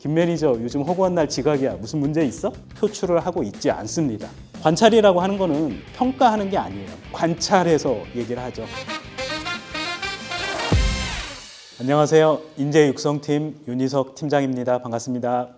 김 매니저 요즘 허구한 날 지각이야. 무슨 문제 있어? 표출을 하고 있지 않습니다. 관찰이라고 하는 거는 평가하는 게 아니에요. 관찰해서 얘기를 하죠. 안녕하세요. 인재육성팀 윤희석 팀장입니다. 반갑습니다.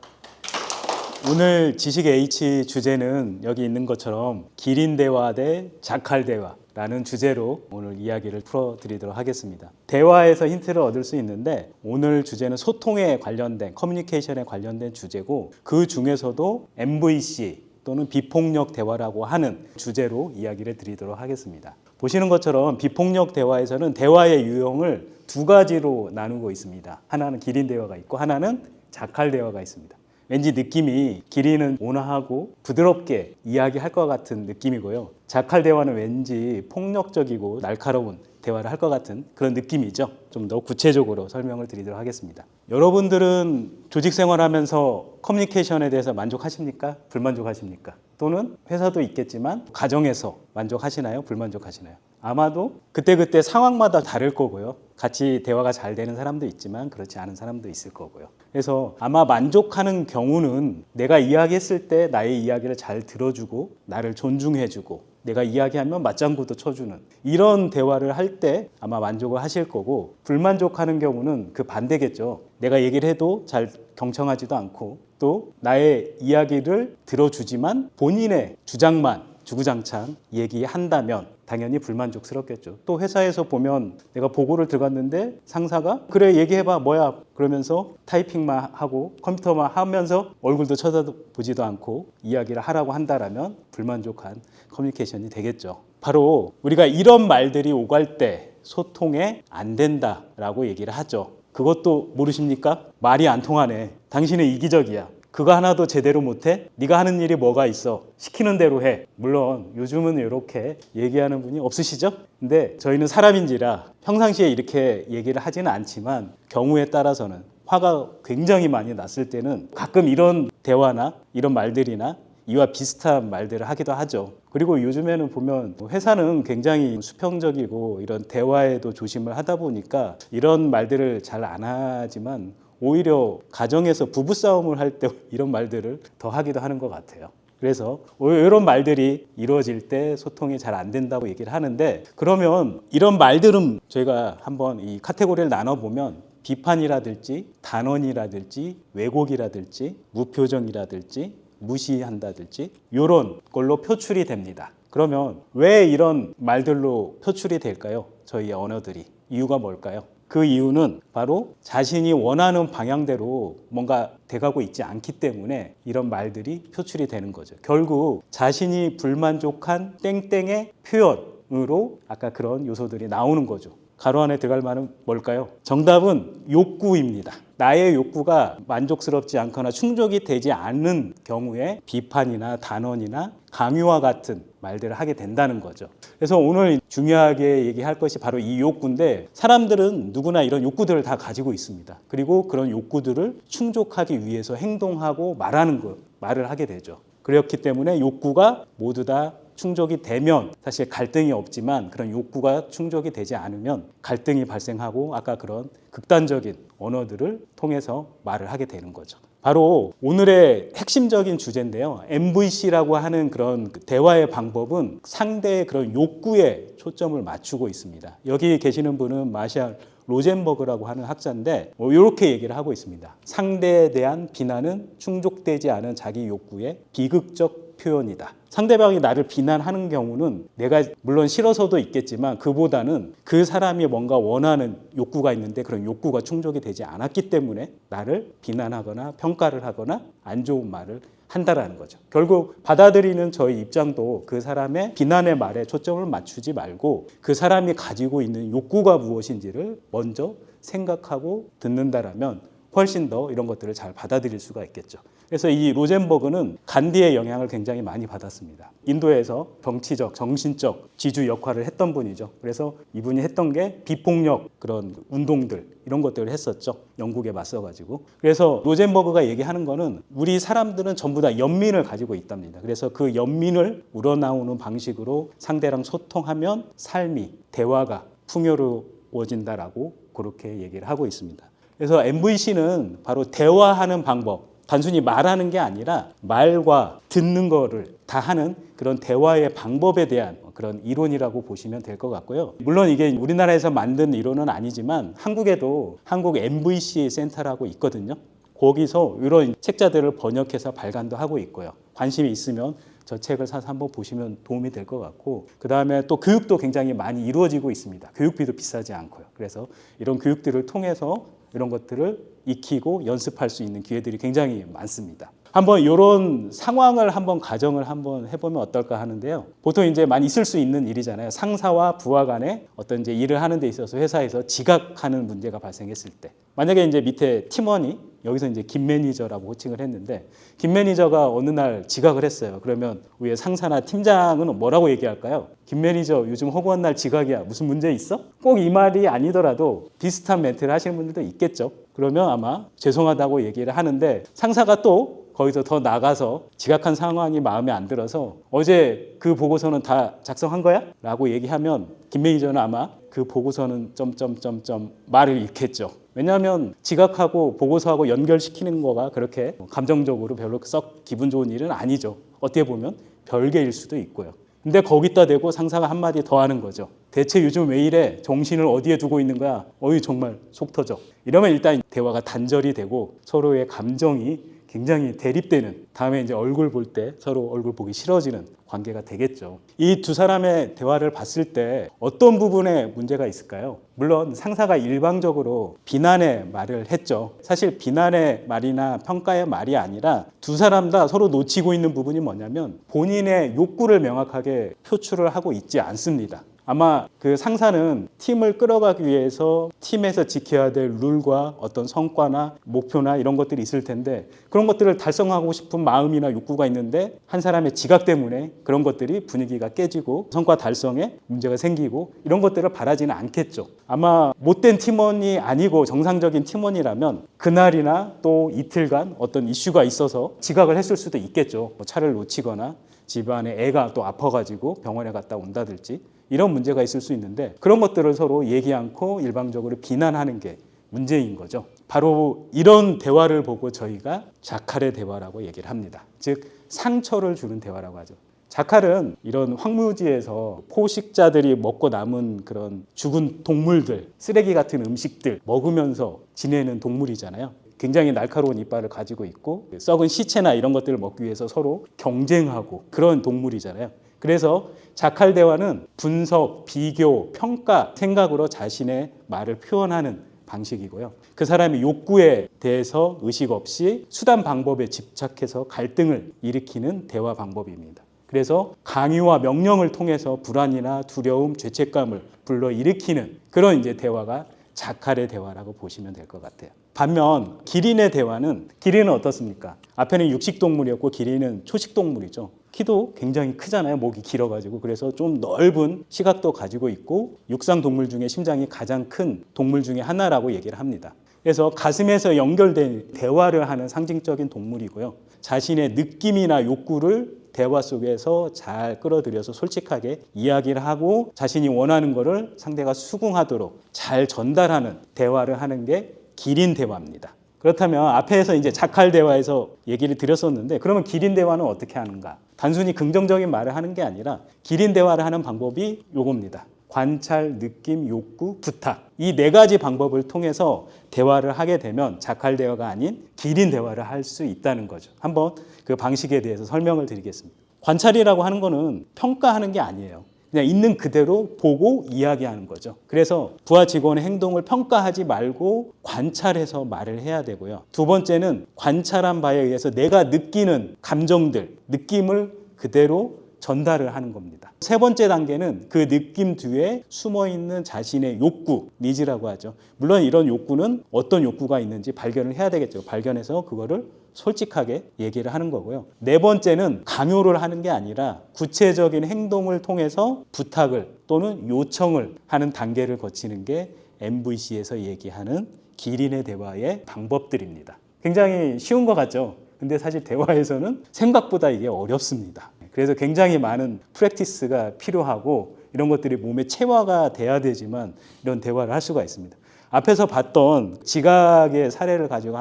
오늘 지식 H 주제는 여기 있는 것처럼 기린대화 대 자칼대화라는 주제로 오늘 이야기를 풀어드리도록 하겠습니다. 대화에서 힌트를 얻을 수 있는데 오늘 주제는 소통에 관련된, 커뮤니케이션에 관련된 주제고 그 중에서도 MVC 또는 비폭력 대화라고 하는 주제로 이야기를 드리도록 하겠습니다. 보시는 것처럼 비폭력 대화에서는 대화의 유형을 두 가지로 나누고 있습니다. 하나는 기린 대화가 있고 하나는 자칼 대화가 있습니다. 왠지 느낌이 기린은 온화하고 부드럽게 이야기할 것 같은 느낌이고요. 자칼 대화는 왠지 폭력적이고 날카로운 대화를 할 것 같은 그런 느낌이죠. 좀 더 구체적으로 설명을 드리도록 하겠습니다. 여러분들은 조직 생활하면서 커뮤니케이션에 대해서 만족하십니까? 불만족하십니까? 또는 회사도 있겠지만 가정에서 만족하시나요? 불만족하시나요? 아마도 그때그때 상황마다 다를 거고요. 같이 대화가 잘 되는 사람도 있지만 그렇지 않은 사람도 있을 거고요. 그래서 아마 만족하는 경우는 내가 이야기했을 때 나의 이야기를 잘 들어주고 나를 존중해주고 내가 이야기하면 맞장구도 쳐주는 이런 대화를 할 때 아마 만족을 하실 거고, 불만족하는 경우는 그 반대겠죠. 내가 얘기를 해도 잘 경청하지도 않고 또 나의 이야기를 들어주지만 본인의 주장만 주구장창 얘기한다면 당연히 불만족스럽겠죠. 또 회사에서 보면 내가 보고를 들어갔는데 상사가 그래 얘기해봐 뭐야 그러면서 타이핑만 하고 컴퓨터만 하면서 얼굴도 쳐다보지도 않고 이야기를 하라고 한다라면 불만족한 커뮤니케이션이 되겠죠. 바로 우리가 이런 말들이 오갈 때 소통에 안 된다라고 얘기를 하죠. 그것도 모르십니까? 말이 안 통하네. 당신은 이기적이야. 그거 하나도 제대로 못해? 네가 하는 일이 뭐가 있어? 시키는 대로 해. 물론 요즘은 이렇게 얘기하는 분이 없으시죠? 근데 저희는 사람인지라 평상시에 이렇게 얘기를 하지는 않지만 경우에 따라서는 화가 굉장히 많이 났을 때는 가끔 이런 대화나 이런 말들이나 이와 비슷한 말들을 하기도 하죠. 그리고 요즘에는 보면 회사는 굉장히 수평적이고 이런 대화에도 조심을 하다 보니까 이런 말들을 잘 안 하지만 오히려 가정에서 부부싸움을 할 때 이런 말들을 더 하기도 하는 것 같아요. 그래서 이런 말들이 이루어질 때 소통이 잘 안 된다고 얘기를 하는데, 그러면 이런 말들은 저희가 한번 이 카테고리를 나눠보면 비판이라든지 단언이라든지 왜곡이라든지 무표정이라든지 무시한다든지 이런 걸로 표출이 됩니다. 그러면 왜 이런 말들로 표출이 될까요? 저희의 언어들이. 이유가 뭘까요? 그 이유는 바로 자신이 원하는 방향대로 뭔가 돼가고 있지 않기 때문에 이런 말들이 표출이 되는 거죠. 결국 자신이 불만족한 땡땡의 표현으로 아까 그런 요소들이 나오는 거죠. 가로 안에 들어갈 말은 뭘까요? 정답은 욕구입니다. 나의 욕구가 만족스럽지 않거나 충족이 되지 않는 경우에 비판이나 단언이나 강요와 같은 말들을 하게 된다는 거죠. 그래서 오늘 중요하게 얘기할 것이 바로 이 욕구인데, 사람들은 누구나 이런 욕구들을 다 가지고 있습니다. 그리고 그런 욕구들을 충족하기 위해서 행동하고 말을 하게 되죠. 그렇기 때문에 욕구가 모두 다 충족이 되면 사실 갈등이 없지만, 그런 욕구가 충족이 되지 않으면 갈등이 발생하고 아까 그런 극단적인 언어들을 통해서 말을 하게 되는 거죠. 바로 오늘의 핵심적인 주제인데요. MVC라고 하는 그런 대화의 방법은 상대의 그런 욕구에 초점을 맞추고 있습니다. 여기 계시는 분은 마샬 로젠버그라고 하는 학자인데 이렇게 얘기를 하고 있습니다. 상대에 대한 비난은 충족되지 않은 자기 욕구의 비극적 표현이다. 상대방이 나를 비난하는 경우는 내가 물론 싫어서도 있겠지만 그보다는 그 사람이 뭔가 원하는 욕구가 있는데 그런 욕구가 충족이 되지 않았기 때문에 나를 비난하거나 평가를 하거나 안 좋은 말을 한다라는 거죠. 결국 받아들이는 저희 입장도 그 사람의 비난의 말에 초점을 맞추지 말고 그 사람이 가지고 있는 욕구가 무엇인지를 먼저 생각하고 듣는다라면 훨씬 더 이런 것들을 잘 받아들일 수가 있겠죠. 그래서 이 로젠버그는 간디의 영향을 굉장히 많이 받았습니다. 인도에서 정치적, 정신적 지주 역할을 했던 분이죠. 그래서 이분이 했던 게 비폭력 그런 운동들 이런 것들을 했었죠. 영국에 맞서가지고. 그래서 로젠버그가 얘기하는 거는 우리 사람들은 전부 다 연민을 가지고 있답니다. 그래서 그 연민을 우러나오는 방식으로 상대랑 소통하면 삶이, 대화가 풍요로워진다라고 그렇게 얘기를 하고 있습니다. 그래서 MVC는 바로 대화하는 방법, 단순히 말하는 게 아니라 말과 듣는 거를 다 하는 그런 대화의 방법에 대한 그런 이론이라고 보시면 될 것 같고요. 물론 이게 우리나라에서 만든 이론은 아니지만 한국에도 한국 MVC 센터라고 있거든요. 거기서 이런 책자들을 번역해서 발간도 하고 있고요. 관심이 있으면 저 책을 사서 한번 보시면 도움이 될 것 같고, 그 다음에 또 교육도 굉장히 많이 이루어지고 있습니다. 교육비도 비싸지 않고요. 그래서 이런 교육들을 통해서 이런 것들을 익히고 연습할 수 있는 기회들이 굉장히 많습니다. 한번 이런 상황을 한번 가정을 한번 해보면 어떨까 하는데요. 보통 이제 많이 있을 수 있는 일이잖아요. 상사와 부하 간에 어떤 이제 일을 하는 데 있어서 회사에서 지각하는 문제가 발생했을 때, 만약에 이제 밑에 팀원이 여기서 이제 김 매니저라고 호칭을 했는데, 김 매니저가 어느 날 지각을 했어요. 그러면 위에 상사나 팀장은 뭐라고 얘기할까요? 김 매니저 요즘 허구한 날 지각이야. 무슨 문제 있어? 꼭 이 말이 아니더라도 비슷한 멘트를 하시는 분들도 있겠죠. 그러면 아마 죄송하다고 얘기를 하는데, 상사가 또 거기서 더 나가서 지각한 상황이 마음에 안 들어서 어제 그 보고서는 다 작성한 거야? 라고 얘기하면 김 매니저는 아마 그 보고서는 점점점점 말을 잃겠죠. 왜냐하면 지각하고 보고서하고 연결시키는 거가 그렇게 감정적으로 별로 썩 기분 좋은 일은 아니죠. 어떻게 보면 별개일 수도 있고요. 근데 거기다 대고 상사가 한마디 더 하는 거죠. 대체 요즘 왜 이래? 정신을 어디에 두고 있는 거야? 어이 정말 속 터져. 이러면 일단 대화가 단절이 되고 서로의 감정이 굉장히 대립되는, 다음에 이제 얼굴 볼 때 서로 얼굴 보기 싫어지는 관계가 되겠죠. 이 두 사람의 대화를 봤을 때 어떤 부분에 문제가 있을까요? 물론 상사가 일방적으로 비난의 말을 했죠. 사실 비난의 말이나 평가의 말이 아니라 두 사람 다 서로 놓치고 있는 부분이 뭐냐면 본인의 욕구를 명확하게 표출을 하고 있지 않습니다. 아마 그 상사는 팀을 끌어가기 위해서 팀에서 지켜야 될 룰과 어떤 성과나 목표나 이런 것들이 있을 텐데, 그런 것들을 달성하고 싶은 마음이나 욕구가 있는데 한 사람의 지각 때문에 그런 것들이 분위기가 깨지고 성과 달성에 문제가 생기고 이런 것들을 바라지는 않겠죠. 아마 못된 팀원이 아니고 정상적인 팀원이라면 그날이나 또 이틀간 어떤 이슈가 있어서 지각을 했을 수도 있겠죠. 차를 놓치거나 집안에 애가 또 아파가지고 병원에 갔다 온다든지 이런 문제가 있을 수 있는데, 그런 것들을 서로 얘기 않고 일방적으로 비난하는 게 문제인 거죠. 바로 이런 대화를 보고 저희가 자칼의 대화라고 얘기를 합니다. 즉 상처를 주는 대화라고 하죠. 자칼은 이런 황무지에서 포식자들이 먹고 남은 그런 죽은 동물들, 쓰레기 같은 음식들 먹으면서 지내는 동물이잖아요. 굉장히 날카로운 이빨을 가지고 있고 썩은 시체나 이런 것들을 먹기 위해서 서로 경쟁하고 그런 동물이잖아요. 그래서 자칼 대화는 분석, 비교, 평가, 생각으로 자신의 말을 표현하는 방식이고요. 그 사람의 욕구에 대해서 의식 없이 수단 방법에 집착해서 갈등을 일으키는 대화 방법입니다. 그래서 강요와 명령을 통해서 불안이나 두려움, 죄책감을 불러일으키는 그런 이제 대화가 자칼의 대화라고 보시면 될 것 같아요. 반면 기린의 대화는, 기린은 어떻습니까? 앞에는 육식동물이었고 기린은 초식동물이죠. 키도 굉장히 크잖아요. 목이 길어가지고. 그래서 좀 넓은 시각도 가지고 있고 육상동물 중에 심장이 가장 큰 동물 중에 하나라고 얘기를 합니다. 그래서 가슴에서 연결된 대화를 하는 상징적인 동물이고요. 자신의 느낌이나 욕구를 대화 속에서 잘 끌어들여서 솔직하게 이야기를 하고 자신이 원하는 것을 상대가 수긍하도록 잘 전달하는 대화를 하는 게 기린 대화입니다. 그렇다면 앞에서 이제 자칼 대화에서 얘기를 드렸었는데, 그러면 기린 대화는 어떻게 하는가? 단순히 긍정적인 말을 하는 게 아니라 기린 대화를 하는 방법이 요겁니다. 관찰, 느낌, 욕구, 부탁. 이 네 가지 방법을 통해서 대화를 하게 되면 자칼 대화가 아닌 기린 대화를 할 수 있다는 거죠. 한번 그 방식에 대해서 설명을 드리겠습니다. 관찰이라고 하는 거는 평가하는 게 아니에요. 그냥 있는 그대로 보고 이야기하는 거죠. 그래서 부하 직원의 행동을 평가하지 말고 관찰해서 말을 해야 되고요. 두 번째는 관찰한 바에 의해서 내가 느끼는 감정들, 느낌을 그대로 전달을 하는 겁니다. 세 번째 단계는 그 느낌 뒤에 숨어있는 자신의 욕구, 니즈라고 하죠. 물론 이런 욕구는 어떤 욕구가 있는지 발견을 해야 되겠죠. 발견해서 그거를 솔직하게 얘기를 하는 거고요. 네 번째는 강요를 하는 게 아니라 구체적인 행동을 통해서 부탁을 또는 요청을 하는 단계를 거치는 게 MVC에서 얘기하는 기린의 대화의 방법들입니다. 굉장히 쉬운 것 같죠? 근데 사실 대화에서는 생각보다 이게 어렵습니다. 그래서 굉장히 많은 프랙티스가 필요하고 이런 것들이 몸에 체화가 돼야 되지만 이런 대화를 할 수가 있습니다. 앞에서 봤던 지각의 사례를 가지고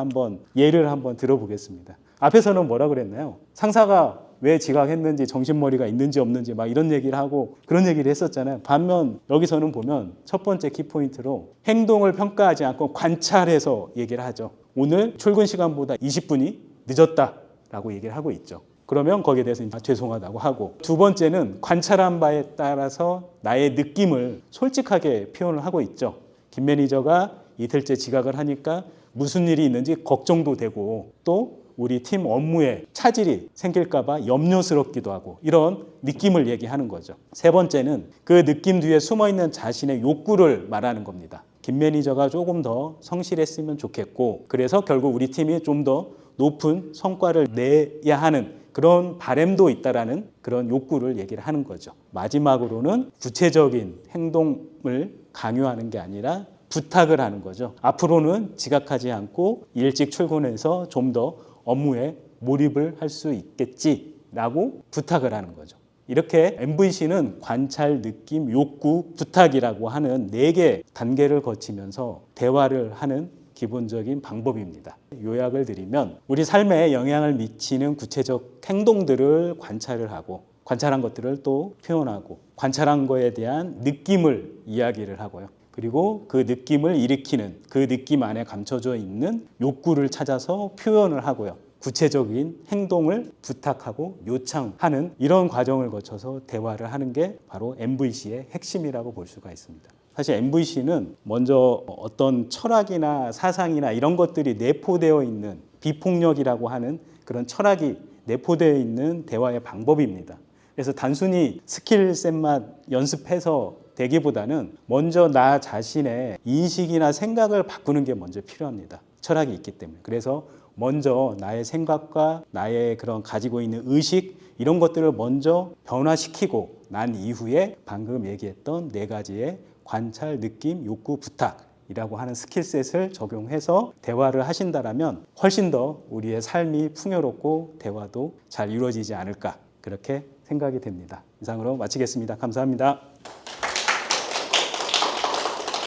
예를 한번 들어보겠습니다. 앞에서는 뭐라 그랬나요? 상사가 왜 지각했는지, 정신머리가 있는지 없는지 막 이런 얘기를 하고 그런 얘기를 했었잖아요. 반면 여기서는 보면 첫 번째 키포인트로 행동을 평가하지 않고 관찰해서 얘기를 하죠. 오늘 출근 시간보다 20분이 늦었다라고 얘기를 하고 있죠. 그러면 거기에 대해서 죄송하다고 하고, 두 번째는 관찰한 바에 따라서 나의 느낌을 솔직하게 표현을 하고 있죠. 김 매니저가 이틀째 지각을 하니까 무슨 일이 있는지 걱정도 되고, 또 우리 팀 업무에 차질이 생길까 봐 염려스럽기도 하고, 이런 느낌을 얘기하는 거죠. 세 번째는 그 느낌 뒤에 숨어있는 자신의 욕구를 말하는 겁니다. 김 매니저가 조금 더 성실했으면 좋겠고, 그래서 결국 우리 팀이 좀 더 높은 성과를 내야 하는 그런 바람도 있다라는 그런 욕구를 얘기를 하는 거죠. 마지막으로는 구체적인 행동을 강요하는 게 아니라 부탁을 하는 거죠. 앞으로는 지각하지 않고 일찍 출근해서 좀 더 업무에 몰입을 할 수 있겠지라고 부탁을 하는 거죠. 이렇게 MVC는 관찰, 느낌, 욕구, 부탁이라고 하는 4개 단계를 거치면서 대화를 하는 기본적인 방법입니다. 요약을 드리면, 우리 삶에 영향을 미치는 구체적 행동들을 관찰을 하고, 관찰한 것들을 또 표현하고, 관찰한 거에 대한 느낌을 이야기를 하고요. 그리고 그 느낌을 일으키는, 그 느낌 안에 감춰져 있는 욕구를 찾아서 표현을 하고요. 구체적인 행동을 부탁하고 요청하는 이런 과정을 거쳐서 대화를 하는 게 바로 MVC의 핵심이라고 볼 수가 있습니다. 사실 MVC는 먼저 어떤 철학이나 사상이나 이런 것들이 내포되어 있는, 비폭력이라고 하는 그런 철학이 내포되어 있는 대화의 방법입니다. 그래서 단순히 스킬셋만 연습해서 되기보다는 먼저 나 자신의 인식이나 생각을 바꾸는 게 먼저 필요합니다. 철학이 있기 때문에. 그래서 먼저 나의 생각과 나의 그런 가지고 있는 의식, 이런 것들을 먼저 변화시키고 난 이후에 방금 얘기했던 4가지의 관찰, 느낌, 욕구, 부탁이라고 하는 스킬셋을 적용해서 대화를 하신다라면 훨씬 더 우리의 삶이 풍요롭고 대화도 잘 이루어지지 않을까, 그렇게 생각이 됩니다. 이상으로 마치겠습니다. 감사합니다.